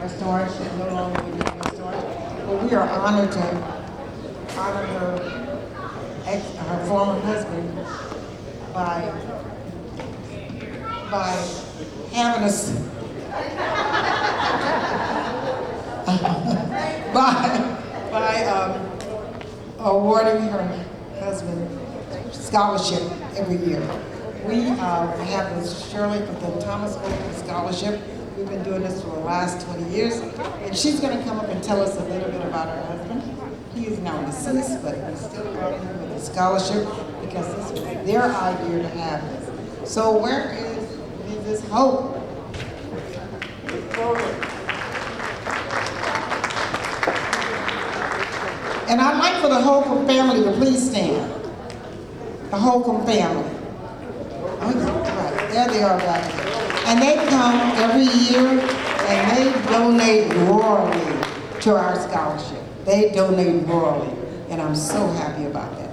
West Orange, and no longer living in West Orange. But we are honored to honor her former husband by having us by awarding her husband scholarship every year. We have this Shirley with the Thomas Hope Scholarship. We've been doing this for the last 20 years, and she's going to come up and tell us a little bit about her husband. He is now deceased, but we're still honoring him with a scholarship because this was their idea to have this. So where is Mrs. Hope? And I'd like for the Holcomb family to please stand. The Holcomb family. Oh yeah, right, there they are back there. And they come every year and they donate royally to our scholarship. They donate royally, and I'm so happy about that.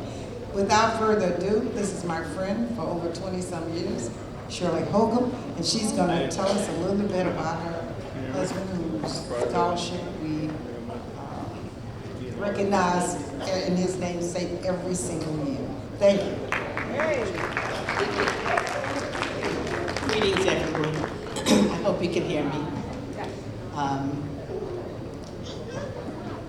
Without further ado, this is my friend for over 20-some years, Shirley Holcomb, and she's gonna tell us a little bit about her husband whose scholarship we recognize in his namesake every single year. Thank you. Greetings, everyone. I hope you can hear me.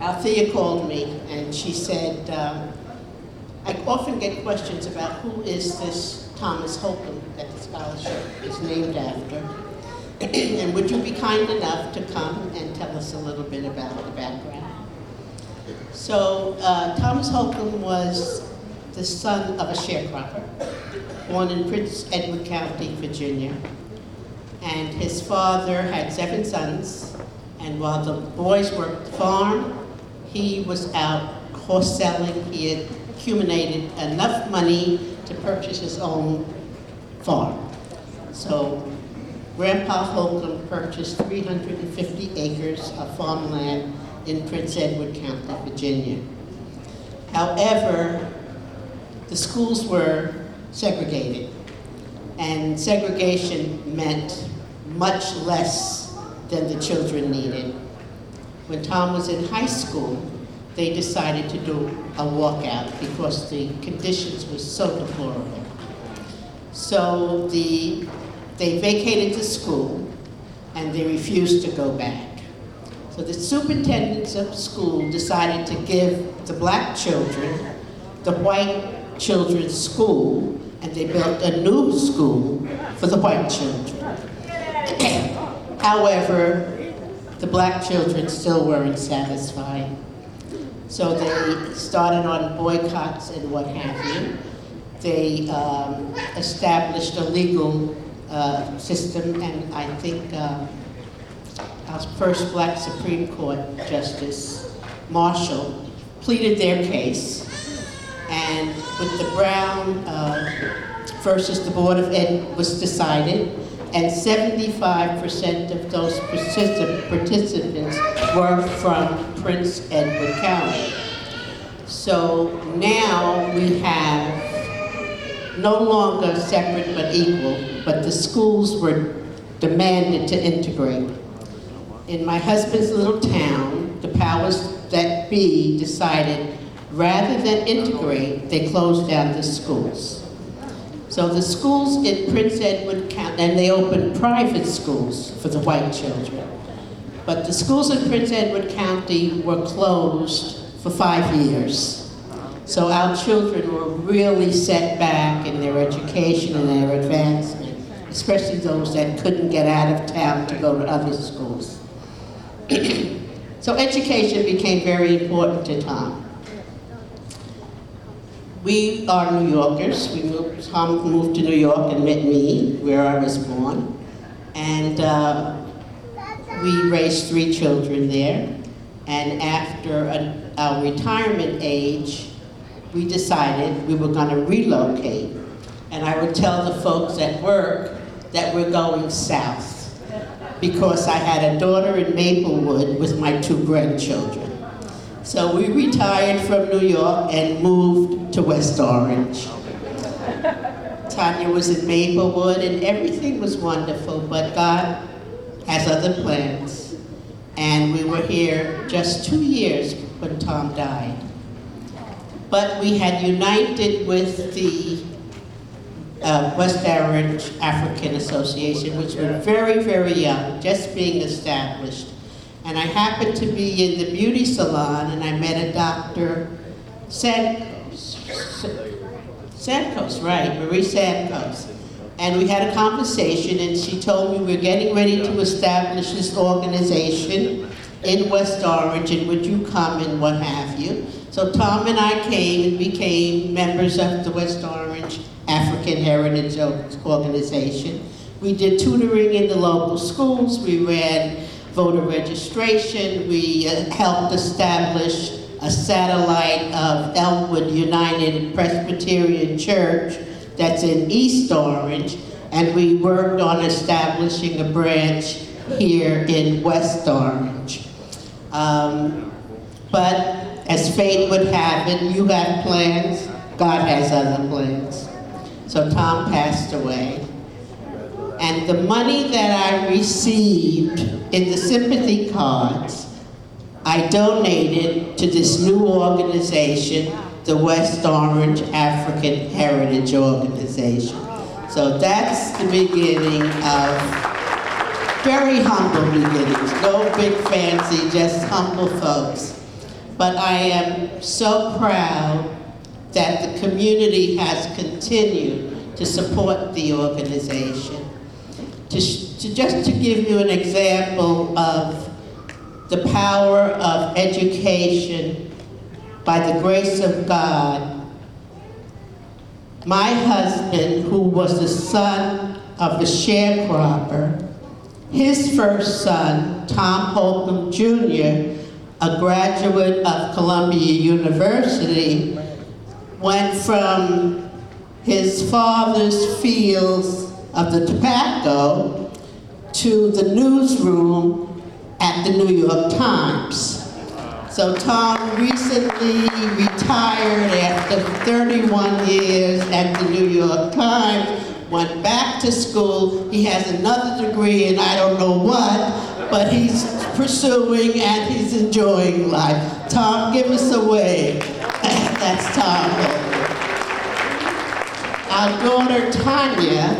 Althea called me and she said, I often get questions about who is this Thomas Holcomb that the scholarship is named after. And would you be kind enough to come and tell us a little bit about the background? So Thomas Holcomb was the son of a sharecropper, born in Prince Edward County, Virginia. And his father had 7 sons, and while the boys worked the farm, he was out horse selling. He had accumulated enough money to purchase his own farm. So Grandpa Holcomb purchased 350 acres of farmland in Prince Edward County, Virginia. However, the schools were segregated, and segregation meant much less than the children needed. When Tom was in high school, they decided to do a walkout because the conditions were so deplorable. So they vacated the school and they refused to go back. So the superintendents of the school decided to give the black children the white children's school, and they built a new school for the white children. However, the black children still weren't satisfied. So they started on boycotts and what have you. They established a legal system, and I think our first black Supreme Court Justice, Marshall, pleaded their case. And with the Brown versus the Board of Ed was decided, and 75% of those participants were from Prince Edward County. So now we have no longer separate but equal, but the schools were demanded to integrate. In my husband's little town, the powers that be decided rather than integrate, they closed down the schools. So the schools in Prince Edward County, and they opened private schools for the white children. But the schools in Prince Edward County were closed for 5 years. So our children were really set back in their education and their advancement, especially those that couldn't get out of town to go to other schools. So education became very important to Tom. We are New Yorkers. Tom moved to New York and met me where I was born. And we raised 3 children there. And after our retirement age, we decided we were going to relocate. And I would tell the folks at work that we're going south because I had a daughter in Maplewood with my 2 grandchildren. So we retired from New York and moved to West Orange. Tanya was in Maplewood and everything was wonderful, but God has other plans. And we were here just 2 years when Tom died. But we had united with the West Orange African Association, which were very, very young, just being established. And I happened to be in the beauty salon, and I met a Dr. Sandcoast, right, Marie Sandcoast. And we had a conversation, and she told me we're getting ready to establish this organization in West Orange, and would you come and what have you. So Tom and I came and became members of the West Orange African Heritage Organization. We did tutoring in the local schools, we ran voter registration, we helped establish a satellite of Elmwood United Presbyterian Church that's in East Orange, and we worked on establishing a branch here in West Orange. But as fate would have it, you have plans, God has other plans. So Tom passed away. And the money that I received in the sympathy cards, I donated to this new organization, the West Orange African Heritage Organization. So that's the beginning of very humble beginnings. No big fancy, just humble folks. But I am so proud that the community has continued to support the organization. Just to give you an example of the power of education by the grace of God, my husband, who was the son of a sharecropper, his first son, Tom Holcomb Jr., a graduate of Columbia University, went from his father's fields of the tobacco to the newsroom at the New York Times. So Tom recently retired after 31 years at the New York Times, went back to school. He has another degree in I don't know what, but he's pursuing and he's enjoying life. Tom, give us a wave. That's Tom. Our daughter Tanya,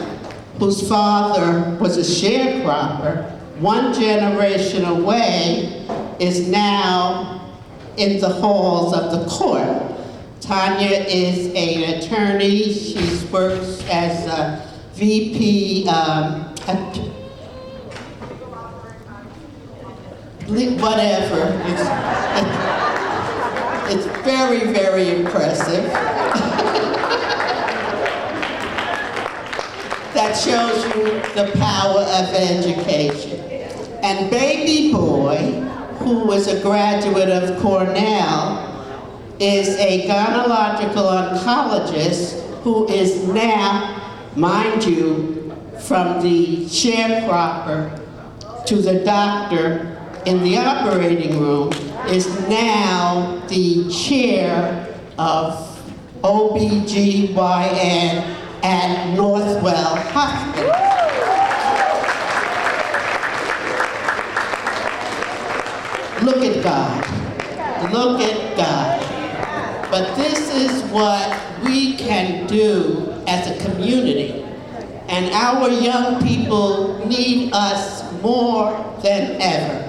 whose father was a sharecropper, one generation away, is now in the halls of the court. Tanya is an attorney. She works as a VP, whatever. It's very, very impressive. That shows you the power of education. And baby boy, who was a graduate of Cornell, is a gynecological oncologist who is now, mind you, from the sharecropper to the doctor in the operating room, is now the chair of OBGYN at Northwell Hospital. Look at God. Look at God. But this is what we can do as a community. And our young people need us more than ever.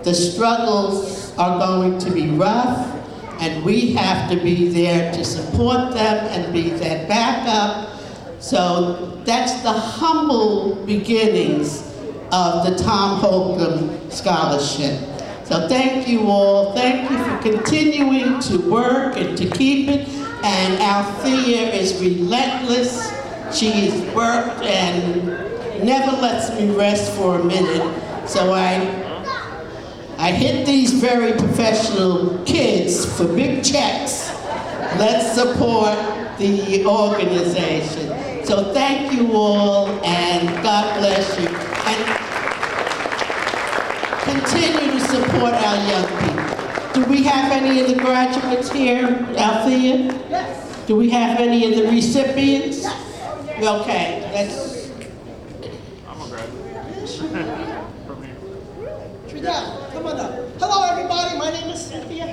The struggles are going to be rough, and we have to be there to support them and be their backup. So that's the humble beginnings of the Tom Holcomb Scholarship. So thank you all. Thank you for continuing to work and to keep it. And Althea is relentless. She has worked and never lets me rest for a minute. So I hit these very professional kids for big checks. Let's support the organization. So thank you all, and God bless you. And continue to support our young people. Do we have any of the graduates here, Althea? Yes. Do we have any of the recipients? Yes. Okay, let's. I'm a graduate. From here. Yeah, come on up. Hello, everybody. My name is Cynthia.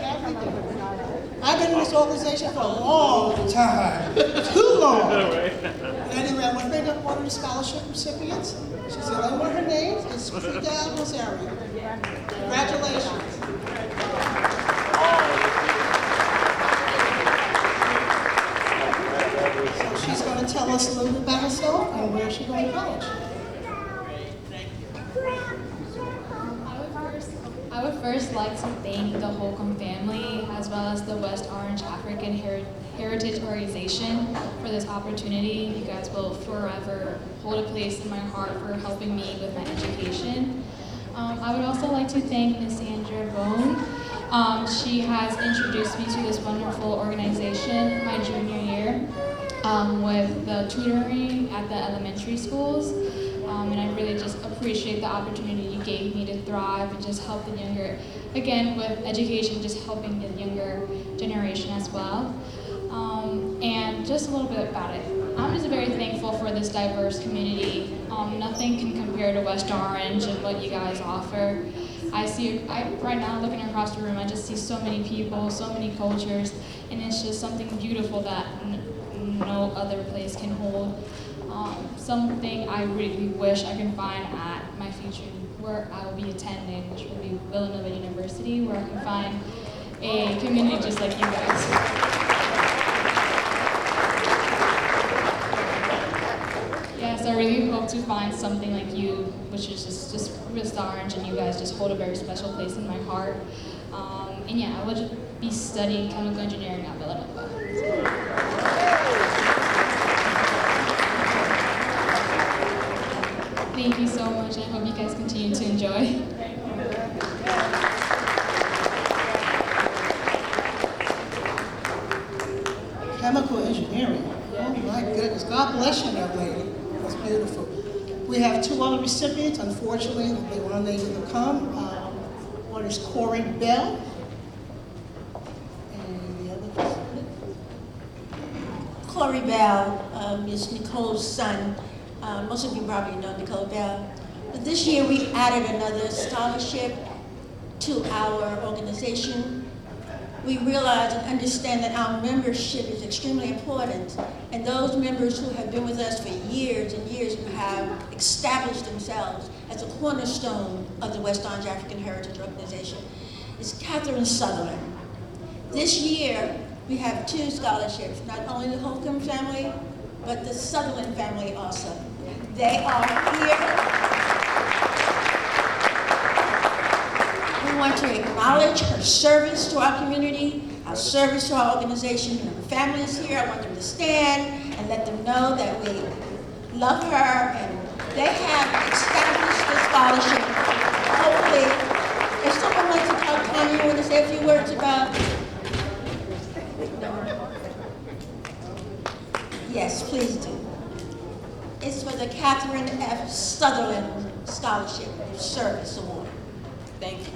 I've been in this organization for a long time, too long. Anyway, I want to bring up one of the scholarship recipients. She's the only one. Her name is Fidel Rosario. Congratulations. So she's going to tell us a little bit about herself and where she's going to college. I would first like to thank the Holcomb family as well as the West Orange African Heritage Organization for this opportunity. You guys will forever hold a place in my heart for helping me with my education. I would also like to thank Ms. Sandra Bone. She has introduced me to this wonderful organization my junior year with the tutoring at the elementary schools. And I really just appreciate the opportunity you gave me to thrive and just help the younger, again, with education, just helping the younger generation as well. And just a little bit about it. I'm just very thankful for this diverse community. Nothing can compare to West Orange and what you guys offer. Right now, looking across the room, I just see so many people, so many cultures, and it's just something beautiful that no other place can hold. Something I really wish I can find at my future where I will be attending, which will be Villanova University, where I can find a community just like you guys. Yes, I really hope to find something like you, which is just West Orange, and you guys just hold a very special place in my heart. And yeah, I will just be studying chemical engineering at Villanova. Thank you so much. I hope you guys continue to enjoy. Chemical engineering. Oh my goodness. God bless you, young lady. That's beautiful. We have two other recipients. Unfortunately, they weren't able to come. One is Corey Bell. And the other recipient. Corey Bell is Nicole's son. Most of you probably know Nicole Bell. But this year we added another scholarship to our organization. We realize and understand that our membership is extremely important, and those members who have been with us for years and years who have established themselves as a cornerstone of the West Orange African Heritage Organization is Catherine Sutherland. This year we have two scholarships, not only the Holcomb family, but the Sutherland family also. They are here. We want to acknowledge her service to our community, our service to our organization, and her family is here. I want them to stand and let them know that we love her, and they have established the scholarship. Hopefully, if someone wants to talk, Tanya, you want to say a few words about? Yes, please do. It's for the Catherine F. Sutherland Scholarship Service Award. Thank you.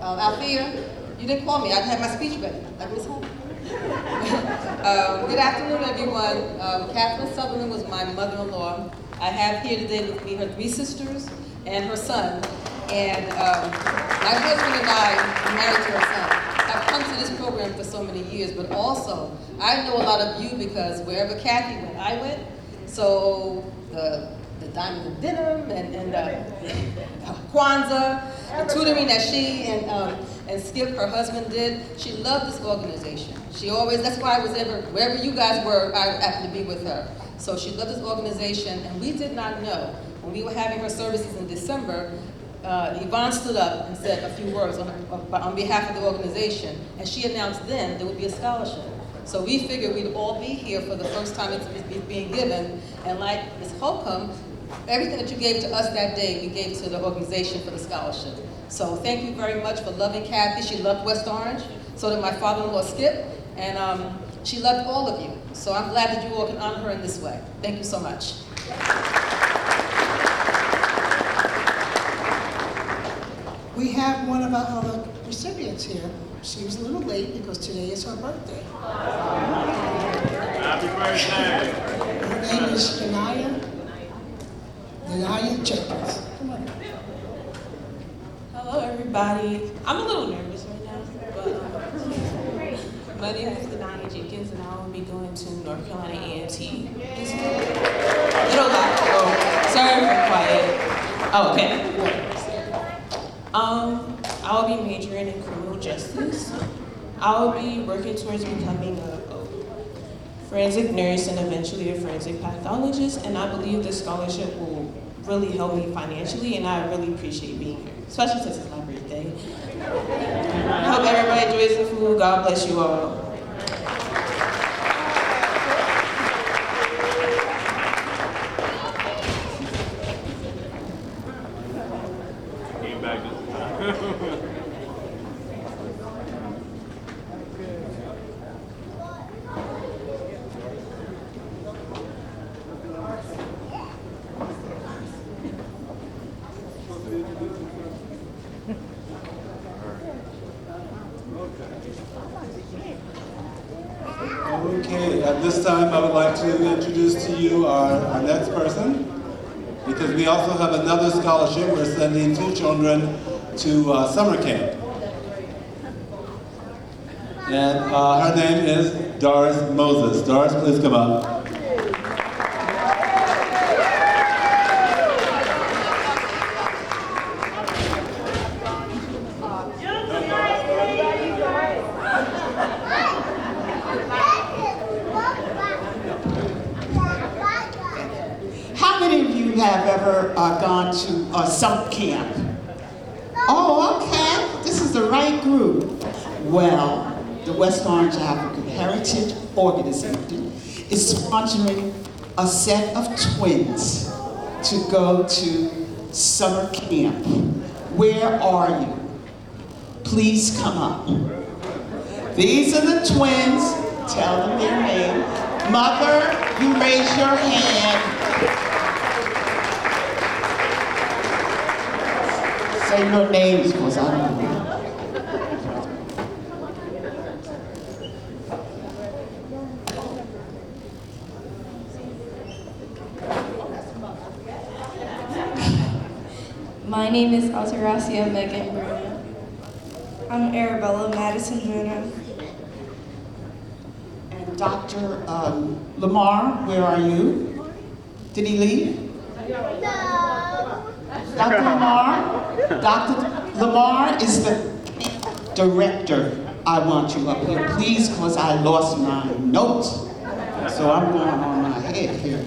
Althea, you didn't call me. I had my speech ready. I was home. Good afternoon, everyone. Catherine Sutherland was my mother-in-law. I have here today with me her three sisters and her son. And my husband and I are married to her son. I've come to this program for so many years, but also I know a lot of you because wherever Kathy went, I went. So the Diamond Dinner and Kwanzaa, the tutoring that she and Skip, her husband, did. She loved this organization. She always, that's why I was ever, wherever you guys were, I happened to be with her. So she loved this organization, and we did not know. When we were having her services in December, Yvonne stood up and said a few words on behalf of the organization, and she announced then there would be a scholarship. So we figured we'd all be here for the first time it's being given, and like Ms. Holcomb, everything that you gave to us that day, we gave to the organization for the scholarship. So thank you very much for loving Kathy. She loved West Orange, so did my father-in-law Skip, and she loved all of you. So I'm glad that you all can honor her in this way. Thank you so much. We have one of our other recipients here. She was a little late because today is her birthday. Happy birthday. Her name is Janaya Jenkins. Come on. Hello, everybody. everybody. I'm a little nervous right now, but my name is Denaya Jenkins, and I will be going to North Carolina A&T. Little loud. Oh, sorry if I'm quiet. Oh, okay. I will be majoring in criminal justice. I will be working towards becoming a forensic nurse and eventually a forensic pathologist, and I believe this scholarship will really help me financially, and I really appreciate being here, especially since it's my birthday. I hope everybody enjoys the food. God bless you all. Came back just in time. Okay, at this time I would like to introduce to you our next person, because we also have another scholarship. We're sending 2 children to summer camp. And her name is Doris Moses. Doris, please come up. How many of you have ever gone to summer camp? Oh, okay. This is the right group. Well, the West Orange African Heritage Organization is sponsoring a set of twins to go to summer camp. Where are you? Please come up. These are the twins. Tell them their name. Mother, you raise your hand. Say your names, because I don't know. My name is Alteracia Megan Bruno. I'm Arabella Madison Bruno. And Dr. Lamar, where are you? Did he leave? No. Dr. Lamar? Dr. Lamar is the director. I want you up here, please, because I lost my notes. So I'm going on my head here.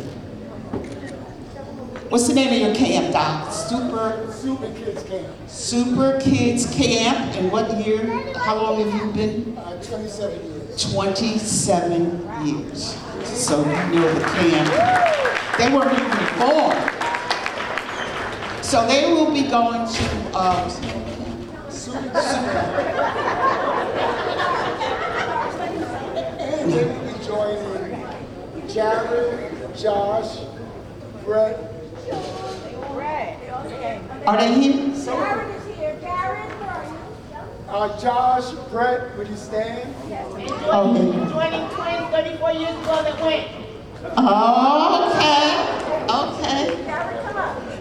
What's the name of your camp, Doc? Super Kids Camp. Super Kids Camp. And what year? How long have you been? 27 years. 27 years. So you know the camp. They weren't even born. So they will be going to and they will be joining Jared, Josh, Brett. Are they here? Jared is here. Jared, where are you? Josh, Brett, would you stand? Okay. 34 years ago that went. Okay. Okay.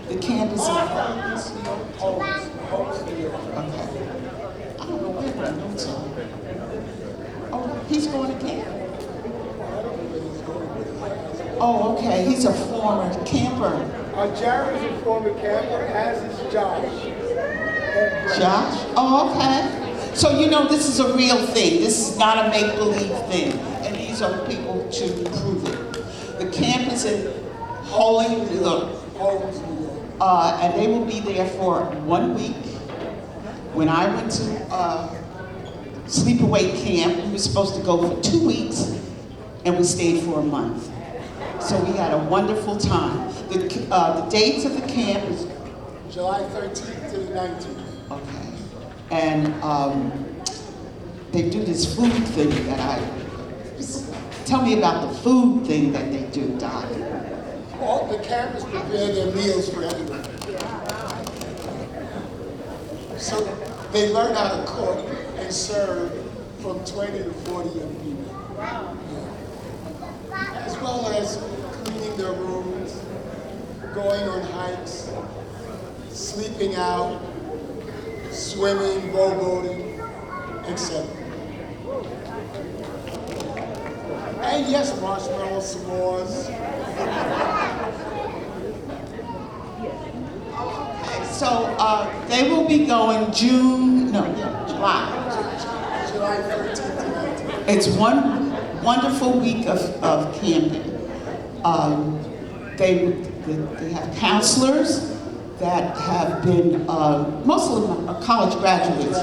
The camp is okay. I don't know where my notes are. Oh, he's going to camp. Oh, okay. He's a former camper. Jared is a former camper, as is Josh. Josh? Oh, okay. So you know this is a real thing. This is not a make-believe thing. And these are people to prove it. The camp is in Holyoke, and they will be there for 1 week. When I went to sleepaway camp, we were supposed to go for 2 weeks, and we stayed for a month. So we had a wonderful time. The dates of the camp is July 13th to the 19th. okay, and they do this food thing that tell me about the food thing that they do, Doc. All the campers prepare their meals for everyone. So they learn how to cook and serve from 20 to 40 young people. Yeah. As well as cleaning their rooms, going on hikes, sleeping out, swimming, rowboating, etc. And yes, marshmallows, s'mores. So they will be going July. July 13th to 19th. It's one wonderful week of camping. They have counselors that have been, most of them are college graduates,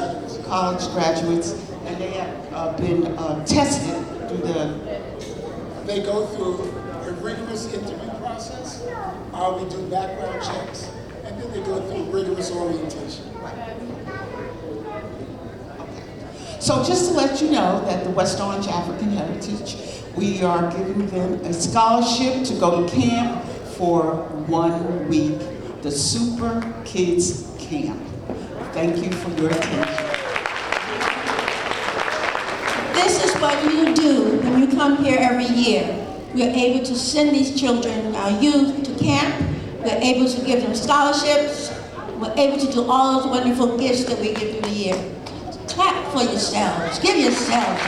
and they have been tested through They go through a rigorous interview process. We do background checks, and then they go through rigorous orientation. So just to let you know that the West Orange African Heritage, we are giving them a scholarship to go to camp for 1 week, the Super Kids Camp. Thank you for your attention. This is what you do when you come here every year. We're able to send these children, our youth, to camp. We're able to give them scholarships. We're able to do all those wonderful gifts that we give through the year. Clap for yourselves. Give yourselves.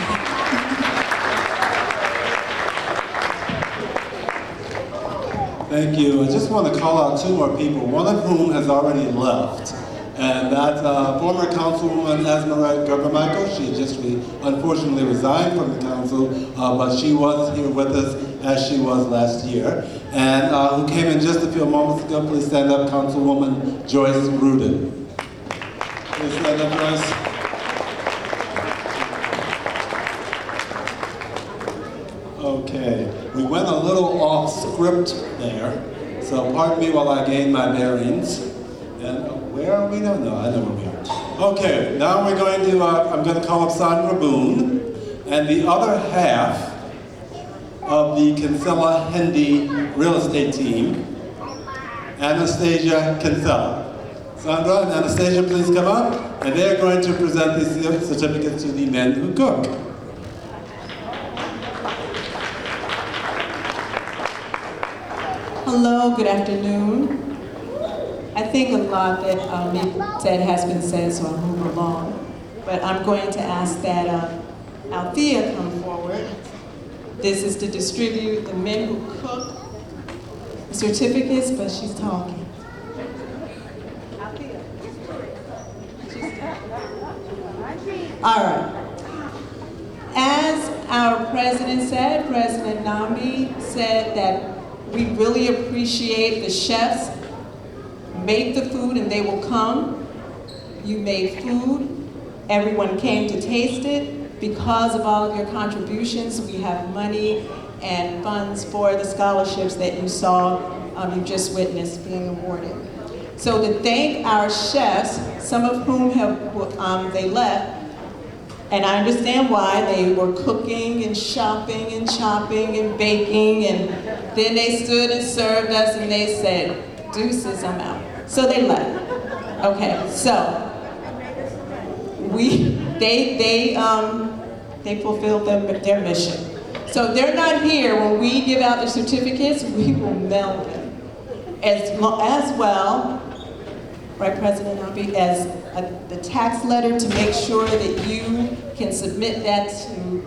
Thank you. I just want to call out 2 more people, one of whom has already left. And that's former Councilwoman Esmeralda Gerber-Michael. She just unfortunately resigned from the council, but she was here with us as she was last year. And who came in just a few moments ago, please stand up, Councilwoman Joyce Rudin. Please stand up, Joyce. Okay, we went a little off script there, so pardon me while I gain my bearings. And where are we now? No, I know where we are. Okay, now we're going to, I'm going to call up Sandra Boone, and the other half of the Kinsella Hendy real estate team, Anastasia Kinsella. Sandra and Anastasia, please come up, and they're going to present these certificates to the men who cook. Hello, good afternoon. I think a lot that said has been said, so I'll move along. But I'm going to ask that Althea come forward. This is to distribute the men who cook the certificates, but she's talking. Althea. All right. As our president said, President Nambi said that we really appreciate the chefs. Make the food and they will come. You made food. Everyone came to taste it. Because of all of your contributions, we have money and funds for the scholarships that you saw, you just witnessed being awarded. So to thank our chefs, some of whom they left, and I understand why. They were cooking and shopping and chopping and baking, and then they stood and served us and they said, deuces, I'm out. So they left. Okay, so they fulfilled their mission. So they're not here. When we give out the certificates, we will mail them. As well, right, President Nambi, as the tax letter to make sure that you can submit that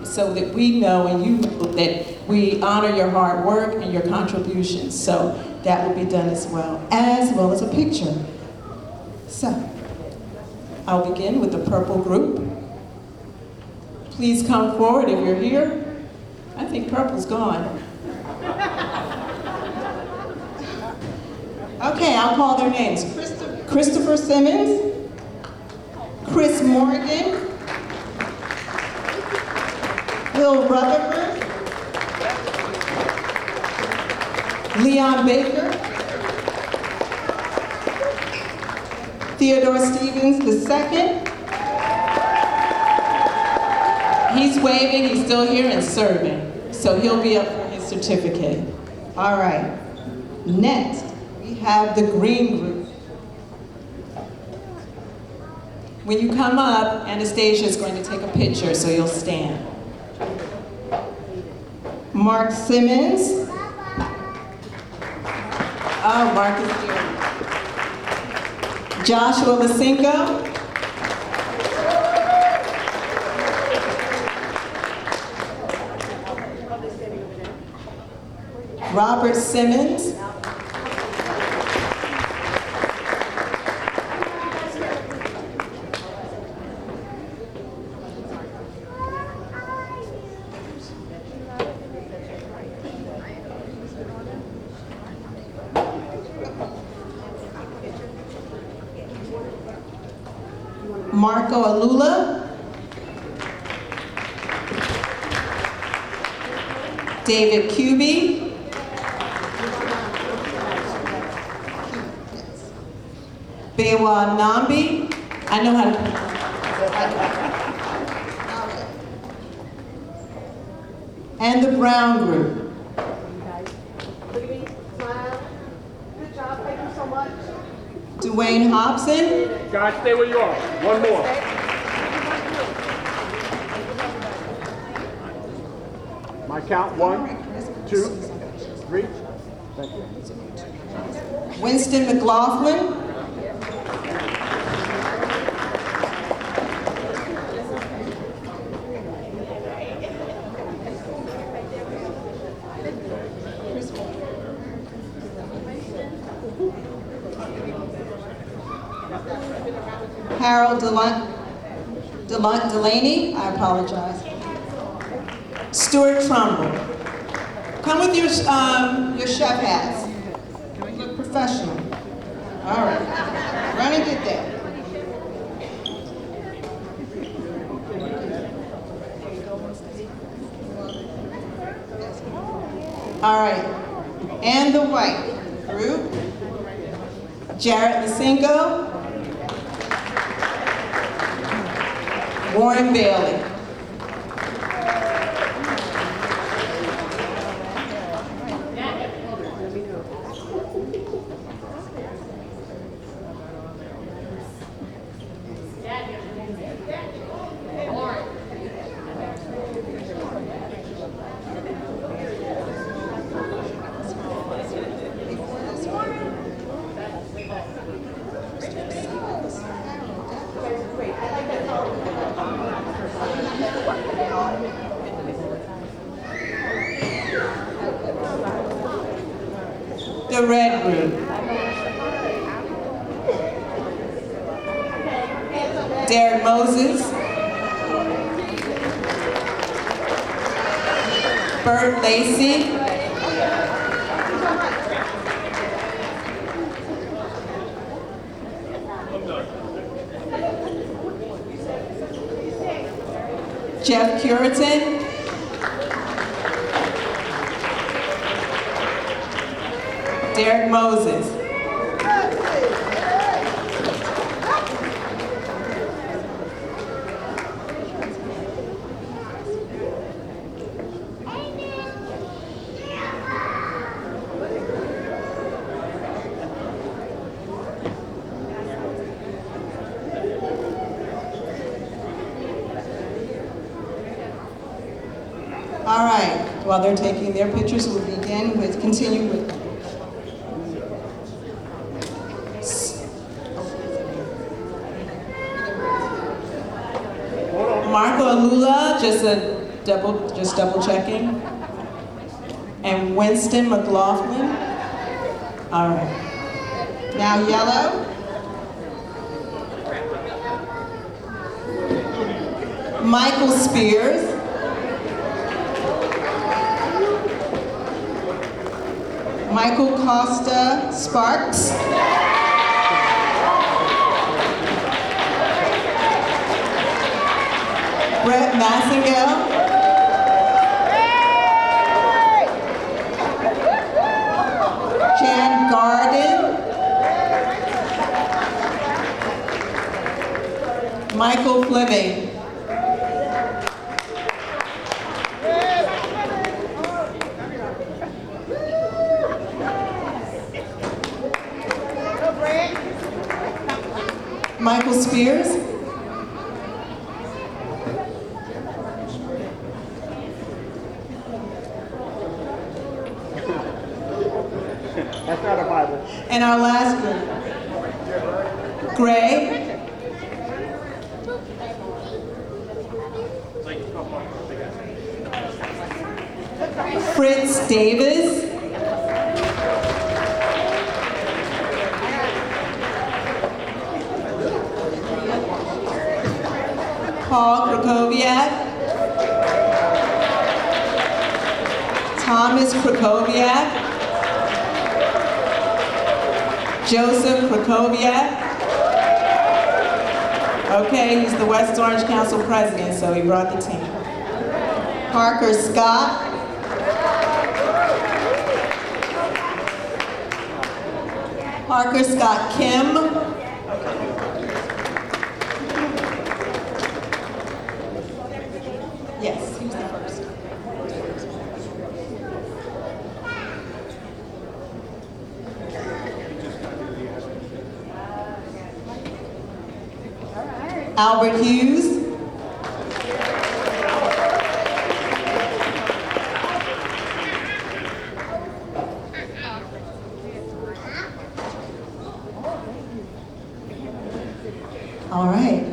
so that we know and you know that we honor your hard work and your contributions. So that will be done as well as a picture. So I'll begin with the purple group. Please come forward if you're here. I think purple's gone. Okay, I'll call their names. Christopher Simmons, Chris Morgan, Will Rutherford, Leon Baker, Theodore Stevens II. He's waving, he's still here and serving. So he'll be up for his certificate. All right, next we have the green group. When you come up, Anastasia is going to take a picture, so you'll stand. Mark Simmons. Oh, Mark is here. Joshua Lasinko. Robert Simmons. Marco Alula. David Cubey. Bewa Nambi. I know how to. And the Brown Group. Look at me, smile. Good job, thank you so much. Dwayne Hobson. Guys, stay where you are. One more. My count, 1, 2, 3. Thank you. Winston McLaughlin. Harold Delaney, I apologize. Stuart Trumbull. Come with your chef hats. You look professional. All right, run and get that. All right, and the white group. Jarrett Lisingo. Warren Bailey. The red group. Derek Moses. Bert Lacey. Jeff Curitan. Derek Moses. All right, while they're taking their pictures, we'll continue with Marco Alula, just double checking. And Winston McLaughlin. All right. Now yellow. Michael Spears. Michael Costa Sparks. Brett Massingale. Jan Garden. Michael Fleming. Michael Spears. That's not a Bible. And our last group, Gray. Fritz Davis. Paul Krakowiak, Thomas Krakowiak, Joseph Krakowiak. Okay, he's the West Orange Council president, so he brought the team. Parker Scott. Parker Scott Kim. Yes, he was the first. Albert Hughes. All right.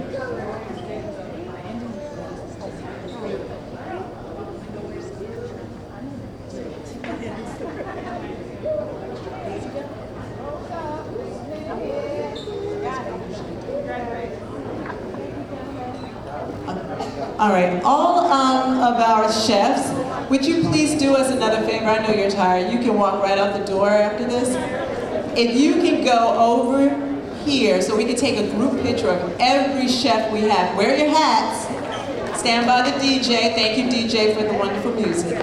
All right, all of our chefs, would you please do us another favor? I know you're tired. You can walk right out the door after this. If you can go over here so we can take a group picture of every chef we have. Wear your hats. Stand by the DJ. Thank you, DJ, for the wonderful music.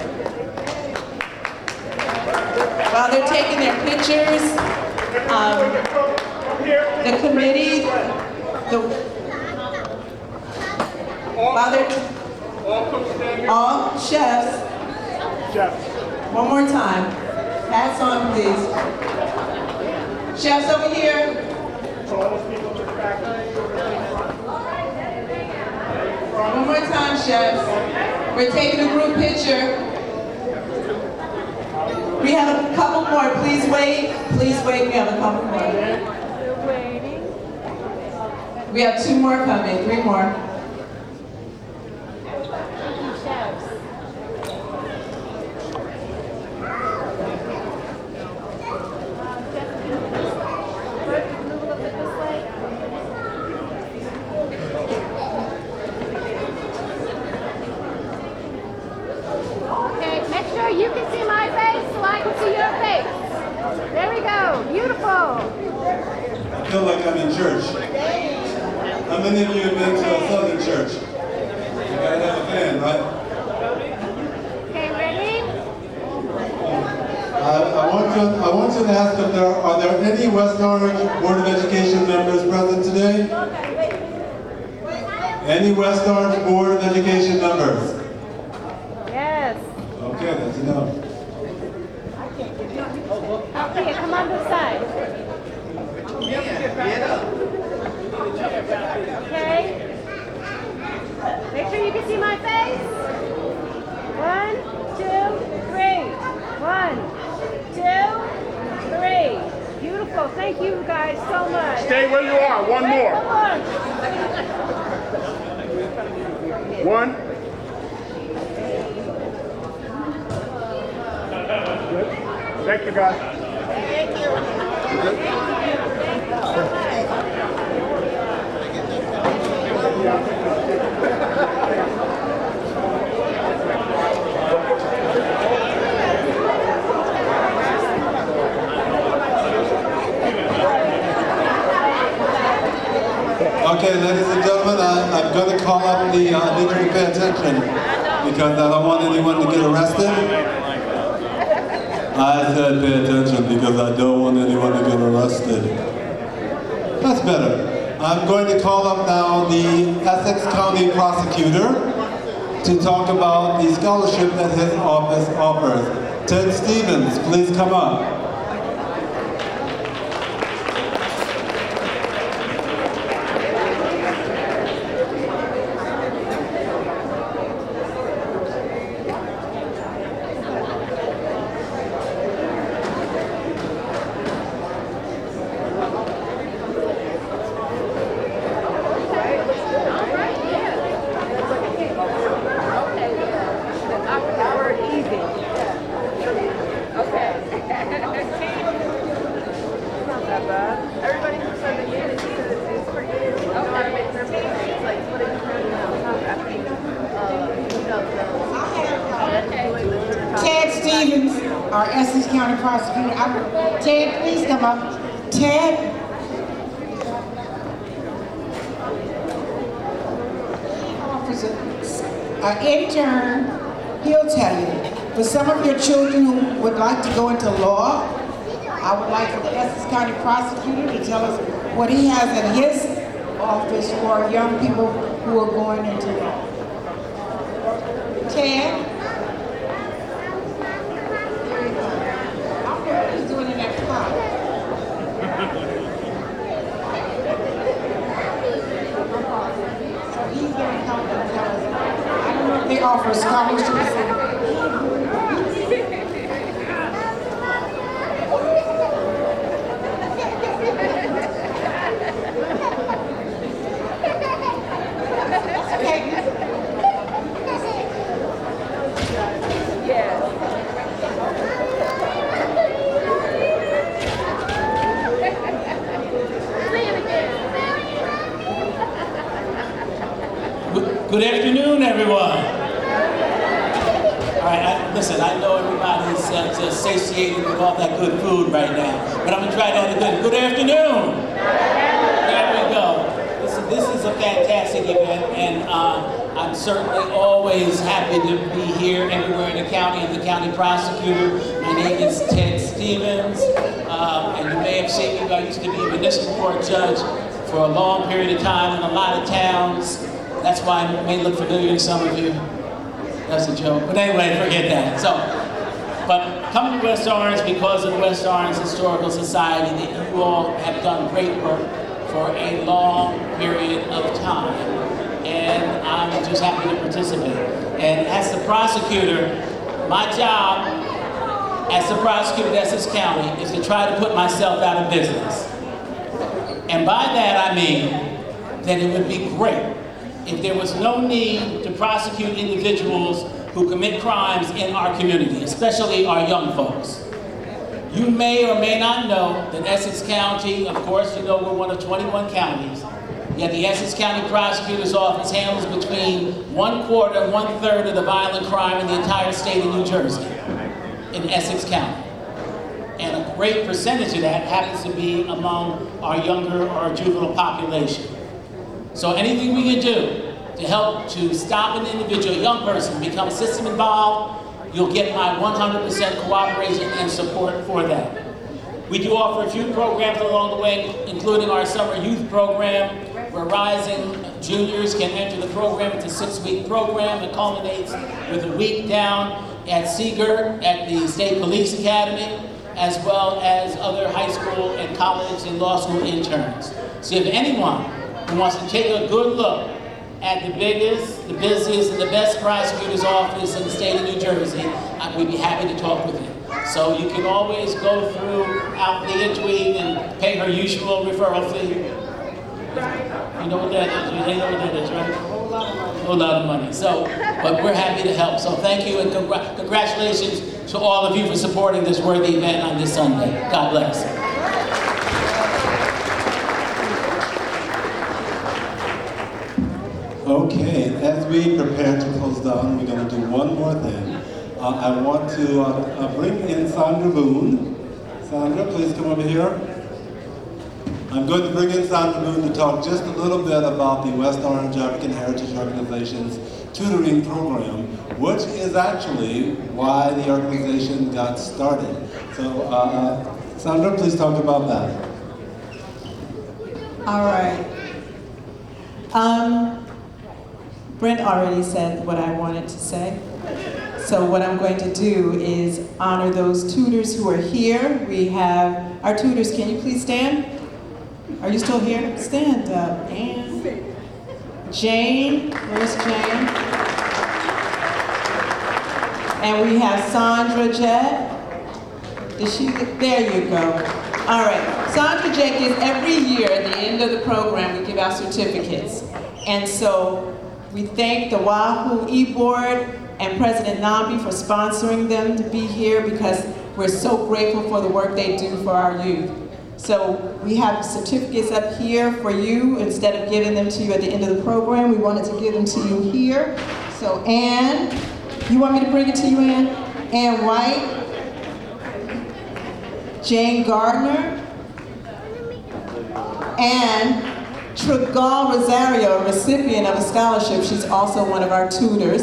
While they're taking their pictures, the committee, all chefs. One more time. Hats on, please. Chefs over here. One more time, chefs. We're taking a group picture. We have a couple more. Please wait. Please wait. We have a couple more. We have 2 more coming. 3 more. You can see my face, so I can see your face. There we go. Beautiful. I feel like I'm in church. How many of you have been to a Southern church? You gotta have a fan, right? Okay, ready? I want you to ask if are there any West Orange Board of Education members present today? Any West Orange Board of Education members? Yes. Okay, that's enough. Okay, come on this side. Okay. Make sure you can see my face. 1, 2, 3. 1, 2, 3. Beautiful. Thank you guys so much. Stay where you are. One more. One. Good. Thank you, guys. Thank you. Okay, ladies and gentlemen, I'm going to call up the, I need you to pay attention because I don't want anyone to get arrested. I said pay attention because I don't want anyone to get arrested. That's better. I'm going to call up now the Essex County Prosecutor to talk about the scholarship that his office offers. Ted Stevens, please come up. Okay. our Essex County prosecutor. Ted, please come up. Ted. Offers an intern. He'll tell you. For some of your children who would like to go into law, I would like for the Essex County prosecutor to tell us what he has in his office for young people who are going into law. Ted? He's doing it at 5. So he's going to come and tell us. I don't know if they offer scholarships. Good afternoon, everyone. All right, listen, I know everybody's just satiated with all that good food right now, but I'm going to try that again. Good afternoon. There we go. Listen, this is a fantastic event, and I'm certainly always happy to be here everywhere in the county as the county prosecutor. My name is Ted Stevens, and you may have seen me, I used to be a municipal court judge for a long period of time in a lot of towns. That's why I may look familiar to some of you. That's a joke. But anyway, forget that. But come to West Orange because of the West Orange Historical Society, that you all have done great work for a long period of time. And I'm just happy to participate. And as the prosecutor, my job as the prosecutor of Essex County is to try to put myself out of business. And by that I mean that it would be great if there was no need to prosecute individuals who commit crimes in our community, especially our young folks. You may or may not know that Essex County, of course, you know we're one of 21 counties, yet the Essex County Prosecutor's Office handles between 1/4 and 1/3 of the violent crime in the entire state of New Jersey, in Essex County. And a great percentage of that happens to be among our younger or juvenile population. So anything we can do to help to stop an individual, a young person, become system involved, you'll get my 100% cooperation and support for that. We do offer a few programs along the way, including our summer youth program, where rising juniors can enter the program. It's a 6-week program. It culminates with a week down at Seagirt at the State Police Academy, as well as other high school and college and law school interns. So if anyone who wants to take a good look at the biggest, the busiest, and the best prosecutor's office in the state of New Jersey, we'd be happy to talk with you. So you can always go through Althea Tweed and pay her usual referral fee. You know what that is? You know what that is, right? A whole lot of money. So, but we're happy to help. So thank you and congratulations to all of you for supporting this worthy event on this Sunday. God bless. Okay, as we prepare to close down, we're going to do one more thing. I want to bring in Sandra Boone. Sandra, please come over here. I'm going to bring in Sandra Boone to talk just a little bit about the West Orange African Heritage Organization's tutoring program, which is actually why the organization got started. So, Sandra, please talk about that. All right. Brent already said what I wanted to say. So what I'm going to do is honor those tutors who are here. We have our tutors. Can you please stand? Are you still here? Stand up. And Jane. Where's Jane? And we have Sandra Jett. Is she? There you go. All right. Sandra Jett gives every year at the end of the program, we give out certificates. And so we thank the WOAHO E-Board and President Nambi for sponsoring them to be here because we're so grateful for the work they do for our youth. So we have certificates up here for you. Instead of giving them to you at the end of the program, we wanted to give them to you here. So Ann, you want me to bring it to you, Ann? Ann White, Jane Gardner, and Trigal Rosario, a recipient of a scholarship. She's also one of our tutors.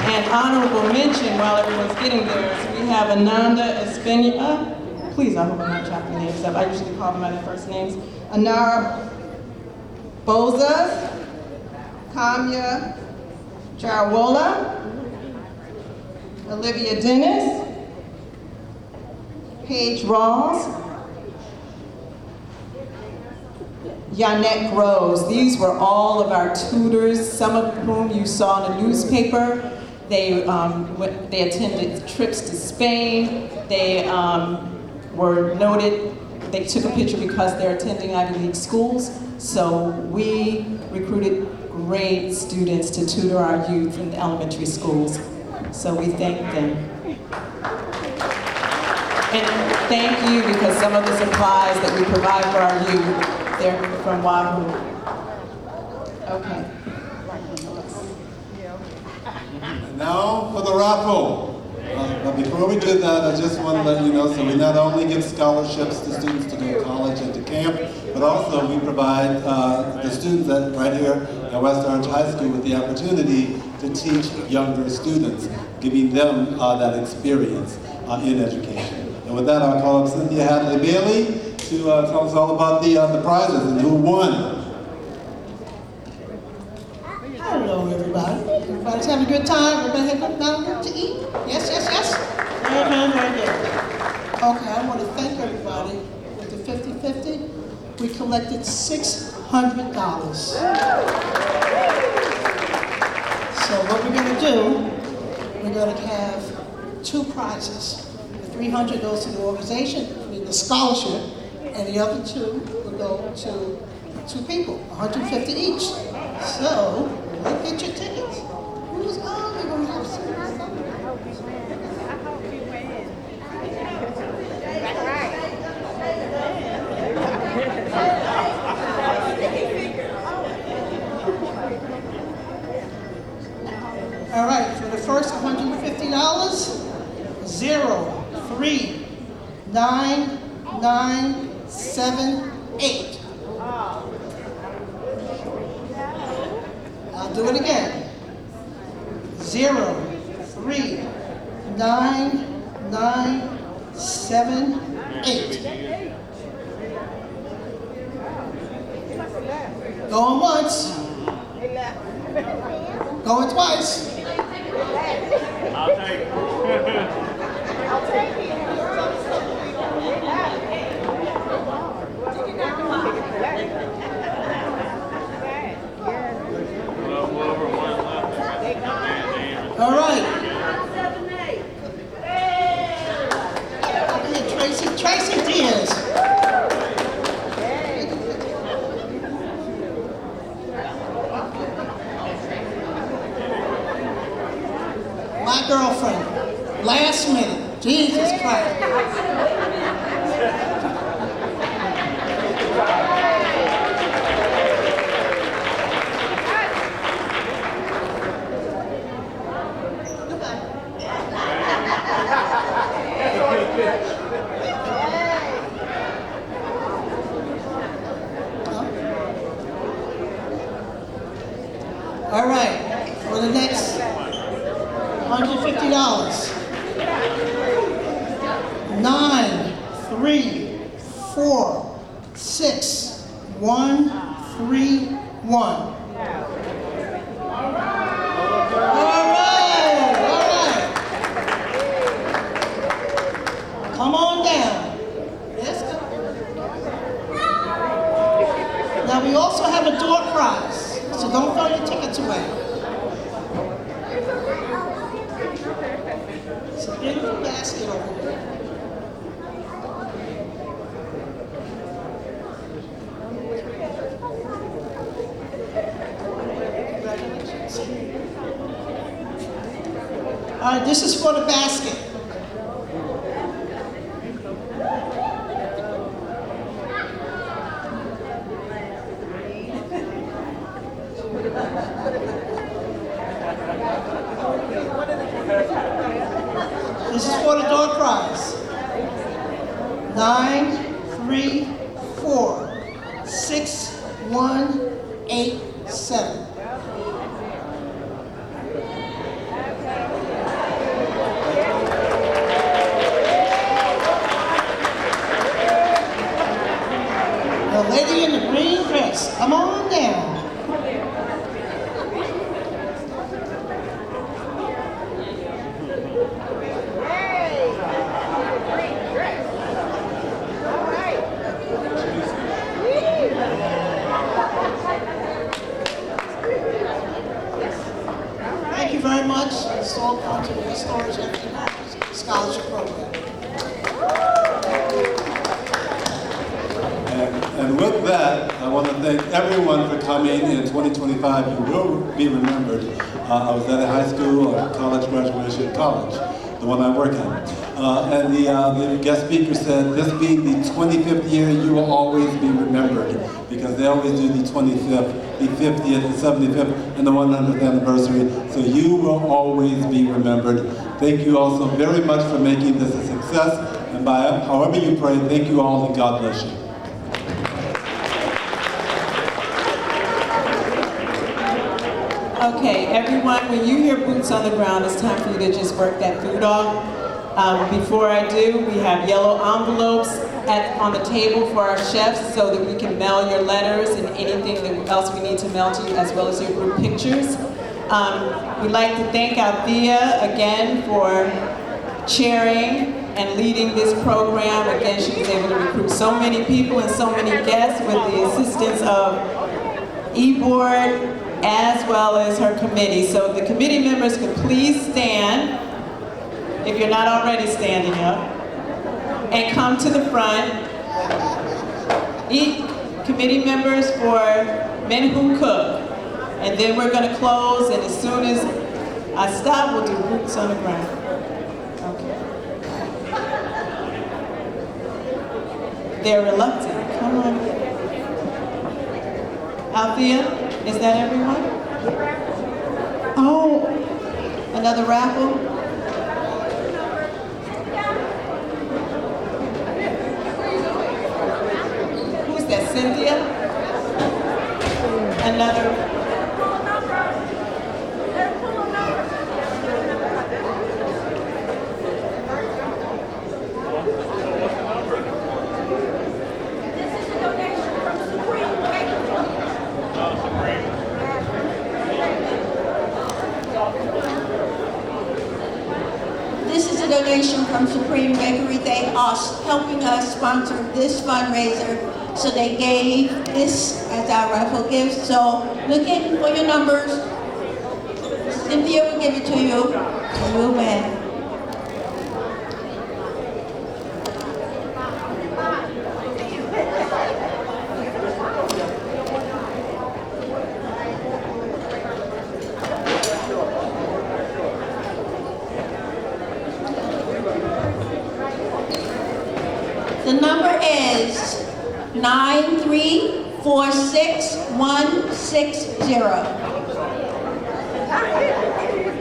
And honorable mention, while everyone's getting there, is we have Ananda Espina. Please, I hope I'm not chopping names up. I usually call them by their first names. Anara Bozas, Kamya Jarwola, Olivia Dennis, Paige Rawls, Yanette Groves. These were all of our tutors, some of whom you saw in the newspaper. They attended trips to Spain. They were noted, they took a picture because they're attending Ivy League schools. So we recruited great students to tutor our youth in the elementary schools. So we thank them. And thank you, because some of the supplies that we provide for our youth, they're from WOAHO. Okay. And now for the raffle. But before we do that, I just want to let you know, so we not only give scholarships to students to go to college and to camp, but also we provide the students right here at West Orange High School with the opportunity to teach younger students, giving them that experience in education. And with that, I'll call up Cynthia Hadley-Bailey to tell us all about the prizes and who won. Hello, everybody. Everybody's having a good time? Everybody have good to eat? Yes, yes, yes? Very good, very good. Okay, I want to thank everybody. With the 50-50, we collected $600. So what we're going to do, we're going to have two prizes. The 300 goes to the organization, the scholarship, and the other two will go to two people, 150 each. So, look at your tickets. Who's on? We're going to have some. All right, for the first $150, 03998. I'll do it again. 03998. Going once. Going twice. I'll take it. I'll take it. All right. Okay, Tracy Diaz. My girlfriend, last minute, Jesus Christ. All right, for the next $150. 934631. Come on down. Yes. Now we also have a door prize, so don't throw your tickets away. It's a beautiful basket over here. Congratulations. All right, this is for the basket. This is for the door prize. 9346187. The lady in the green dress, come on down. Thank you very much. It's all gone to the Storage Empty House Scholarship Program. And with that, I want to thank everyone for coming in 2025. You will be remembered. I was at a high school or college graduation, college, the one I work at. And the guest speaker said, this being the 25th year, you will always be remembered, because they always do the 25th, the 50th, the 75th, and the 100th anniversary. So you will always be remembered. Thank you all so very much for making this a success. And by however you pray, thank you all and God bless you. Okay, everyone, when you hear boots on the ground, it's time for you to just work that food off. Before I do, we have yellow envelopes on the table for our chefs so that we can mail your letters and anything else we need to mail to you, as well as your group pictures. We'd like to thank Althea again for chairing and leading this program. Again, she was able to recruit so many people and so many guests with the assistance of E-Board, as well as her committee. So the committee members could please stand, if you're not already standing up, and come to the front. Committee members for Men Who Cook. And then we're going to close, and as soon as I stop, we'll do boots on the ground. Okay. They're reluctant. Come on. Althea? Is that everyone? Oh, another raffle? Who's that, Cynthia? Another. This is a donation from Supreme Bakery. They are helping us sponsor this fundraiser, so they gave this as our raffle gift. So look in for your numbers. Cynthia will give it to you, and you'll win. The number is 9346160.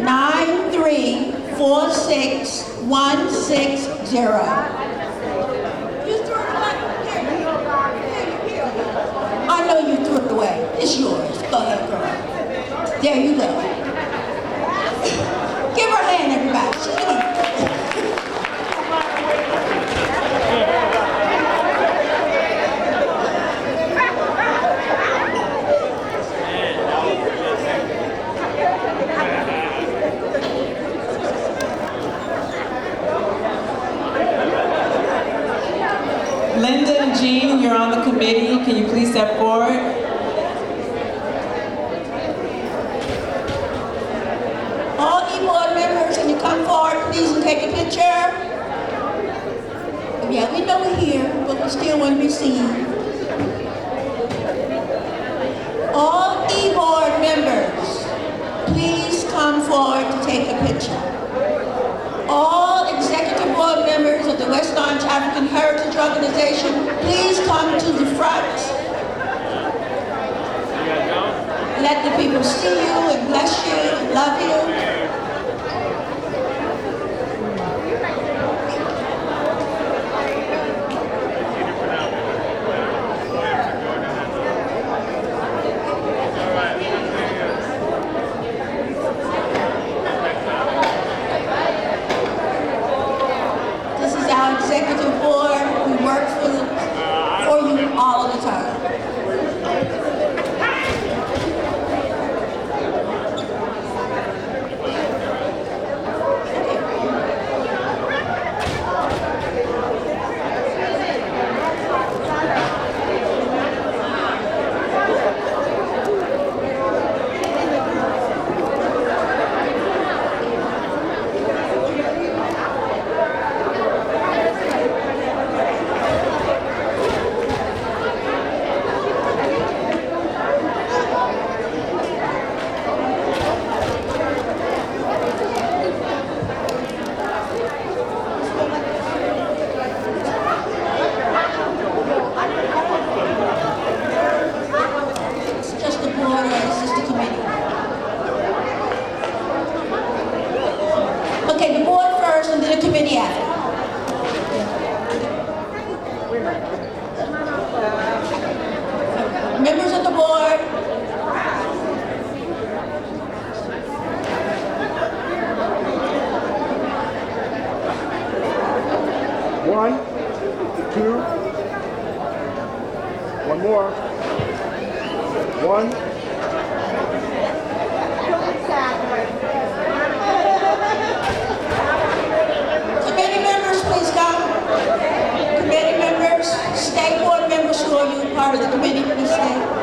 9346160. You threw it away. Here. I know you threw it away. It's yours. Go ahead, girl. There you go. Give her a hand, everybody. She's doing it. Linda and Jean, you're on the committee. Can you please step forward? All E-Board members, can you come forward, please, and take a picture? Yeah, we know we're here, but we still want to be seen. All E-Board members, please come forward to take a picture. All executive board members of the West Orange African Heritage Organization, please come to the front. Let the people see you and bless you and love you. part of the committee, please stand.